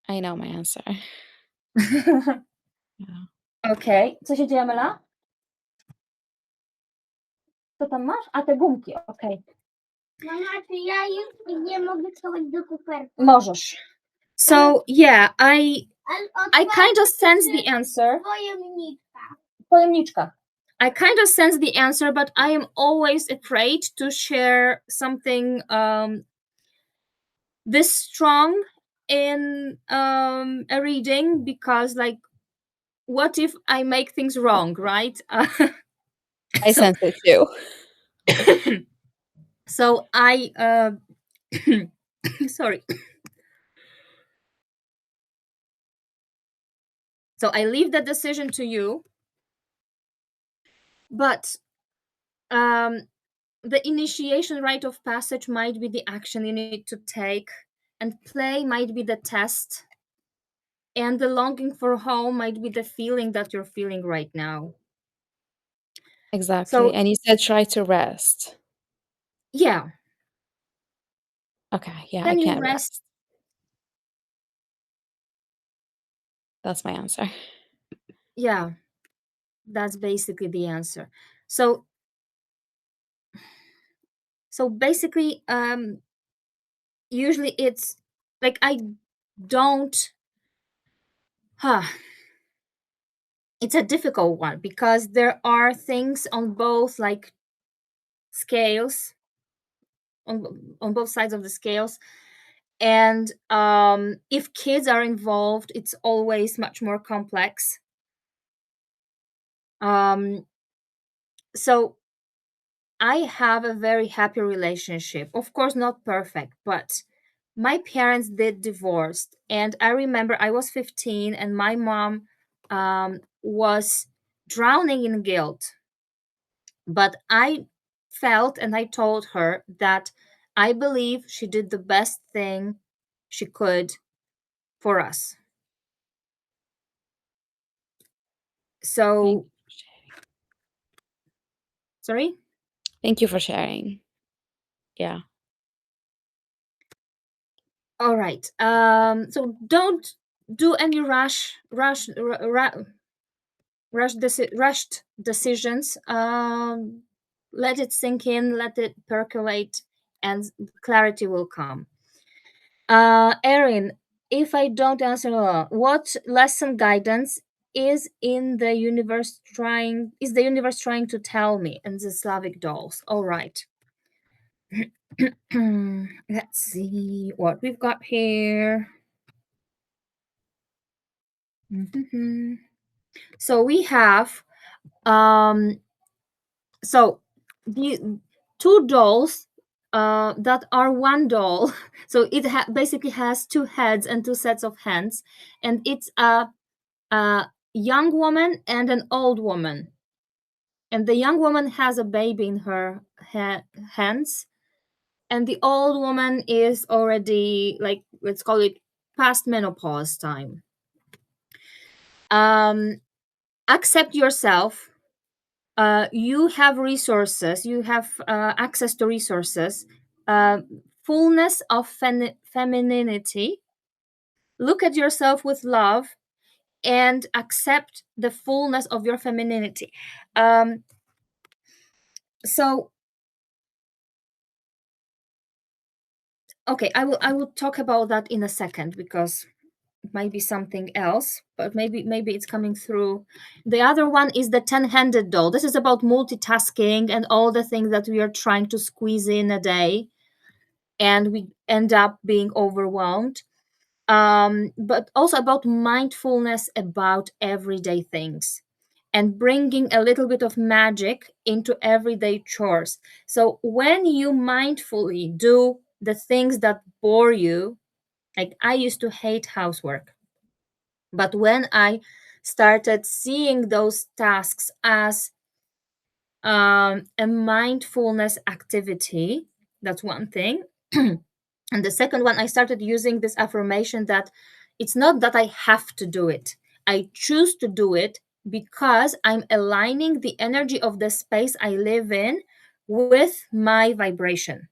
I know my answer. Yeah. Okej, co się dzieje, Mela? Co tam masz? A te gumki, okej. Mama, czy ja już nie mogę schować do kuferku? Możesz. So yeah, I Ale kind of sense the answer. pojemniczka. Pojemniczka. I kind of sense the answer, but I am always afraid to share something this strong in a reading, because like, what if I make things wrong, right? I So- sense it too. So I sorry. So I leave the decision to you, but the initiation rite of passage might be the action you need to take, and play might be the test, and the longing for home might be the feeling that you're feeling right now. Exactly. So And you said try to rest. yeah, Okay, yeah, I can you can't rest? rest. That's my answer. Yeah, that's basically the answer. So basically, usually it's like, I don't it's a difficult one, because there are things on both like scales, on both sides of the scales, and if kids are involved, it's always much more complex. So I have a very happy relationship, of course not perfect, but my parents did divorce, and I remember I was 15 and my mom was drowning in guilt, but I felt, and I told her that I believe she did the best thing she could for us. So sorry. Thank you for sharing. Yeah. All right. So don't do any rushed decisions. Let it sink in, let it percolate, and clarity will come. Erin, if I don't answer, what lesson guidance is the universe trying to tell me? And the Slavic dolls. All right. Let's see what we've got here. Mhm. So we have so the two dolls that are one doll. So it basically has two heads and two sets of hands, and it's a young woman and an old woman. And the young woman has a baby in her hands, and the old woman is already, like, let's call it past menopause time. Accept yourself. You have resources, you have access to resources, fullness of femininity. Look at yourself with love and accept the fullness of your femininity. So okay, I will talk about that in a second, because it might be something else, but maybe it's coming through. The other one is the 10-handed doll. This is about multitasking and all the things that we are trying to squeeze in a day, and we end up being overwhelmed. But also about mindfulness about everyday things, and bringing a little bit of magic into everyday chores. So when you mindfully do the things that bore you, like I used to hate housework, but when I started seeing those tasks as a mindfulness activity, that's one thing. And the second one, I started using this affirmation that it's not that I have to do it, I choose to do it because I'm aligning the energy of the space I live in with my vibration.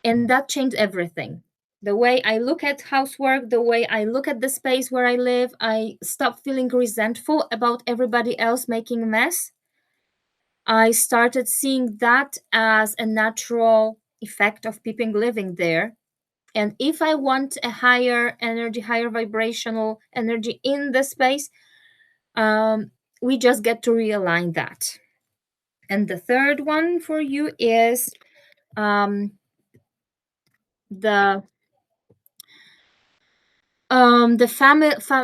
And that changed everything. The way I look at housework, the way I look at the space where I live, I stopped feeling resentful about everybody else making a mess. I started seeing that as a natural effect of people living there. And if I want a higher energy, higher vibrational energy in the space, we just get to realign that. And the third one for you is the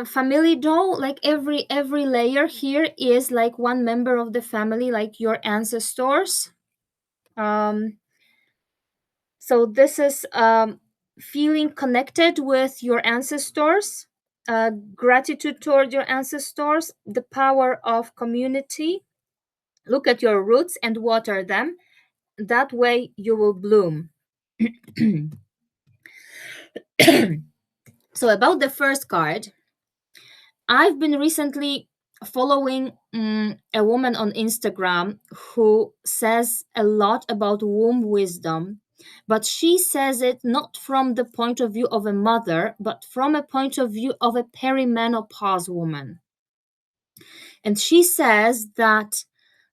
family doll. Like every layer here is like one member of the family, like your ancestors. So this is feeling connected with your ancestors, gratitude toward your ancestors, the power of community. Look at your roots and water them. That way you will bloom. So about the first card, I've been recently following a woman on Instagram who says a lot about womb wisdom, but she says it not from the point of view of a mother, but from a point of view of a perimenopause woman. And she says that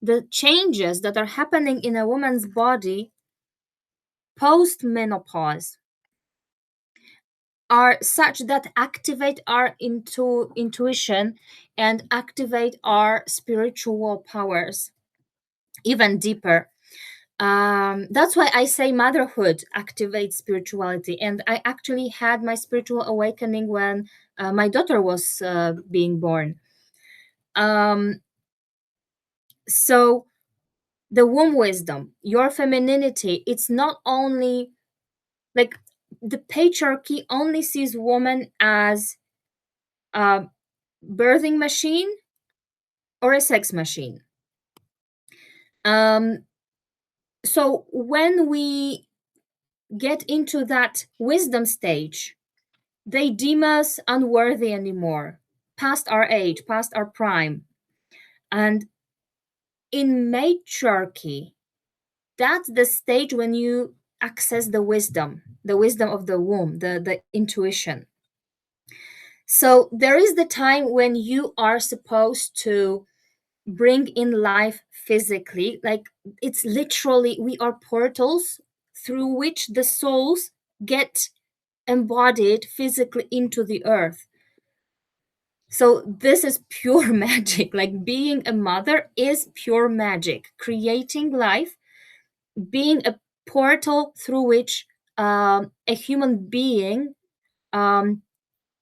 the changes that are happening in a woman's body post menopause are such that activate our intuition and activate our spiritual powers even deeper. That's why I say motherhood activates spirituality. And I actually had my spiritual awakening when my daughter was being born. So the womb wisdom, your femininity, it's not only like the patriarchy only sees woman as a birthing machine or a sex machine. So when we get into that wisdom stage, they deem us unworthy anymore, past our age, past our prime. And in matriarchy, that's the stage when you access the wisdom of the womb, the intuition. So there is the time when you are supposed to bring in life physically. Like it's literally, we are portals through which the souls get embodied physically into the earth. So this is pure magic. Like being a mother is pure magic. Creating life, being a portal through which a human being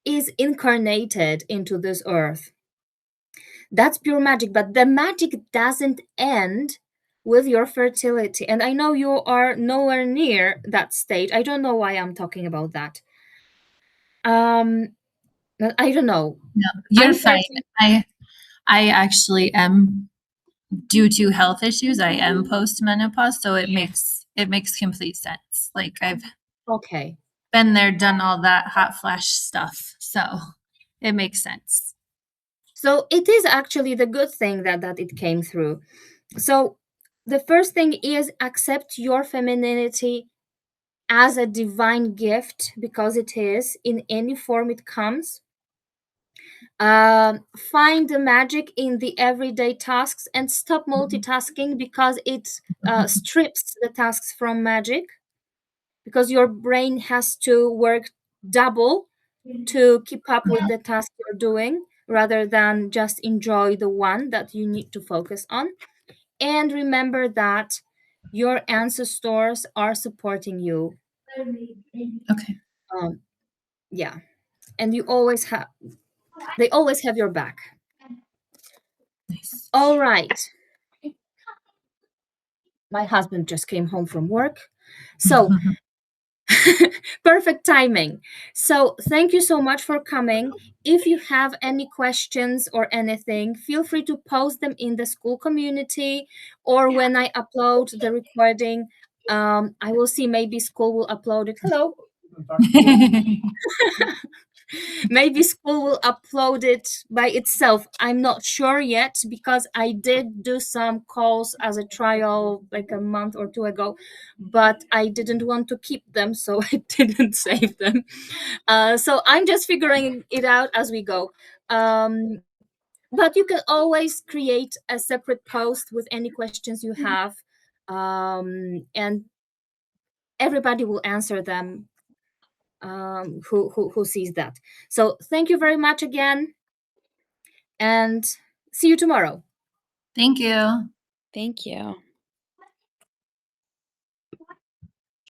is incarnated into this earth. That's pure magic, but the magic doesn't end with your fertility. And I know you are nowhere near that stage. I don't know why I'm talking about that. I don't know. No, you're I'm fine. I actually am, due to health issues, I am postmenopause, so it makes complete sense. Like I've Okay. been there, done all that hot flash stuff, so it makes sense. So it is actually the good thing that it came through. So the first thing is accept your femininity as a divine gift, because it is, in any form it comes. Find the magic in the everyday tasks and stop multitasking, because it strips the tasks from magic, because your brain has to work double to keep up with the task you're doing, rather than just enjoy the one that you need to focus on. And remember that your ancestors are supporting you. Okay. Yeah. And they always have your back. Nice. All right. My husband just came home from work. So perfect timing. So thank you so much for coming. If you have any questions or anything, feel free to post them in the school community, or when I upload the recording, I will see, maybe school will upload it. Hello. Maybe school will upload it by itself. I'm not sure yet, because I did do some calls as a trial like a month or two ago, but I didn't want to keep them, so I didn't save them. So I'm just figuring it out as we go. But you can always create a separate post with any questions you have, and everybody will answer them, who sees that. So thank you very much again, and see you tomorrow. Thank you. Thank you.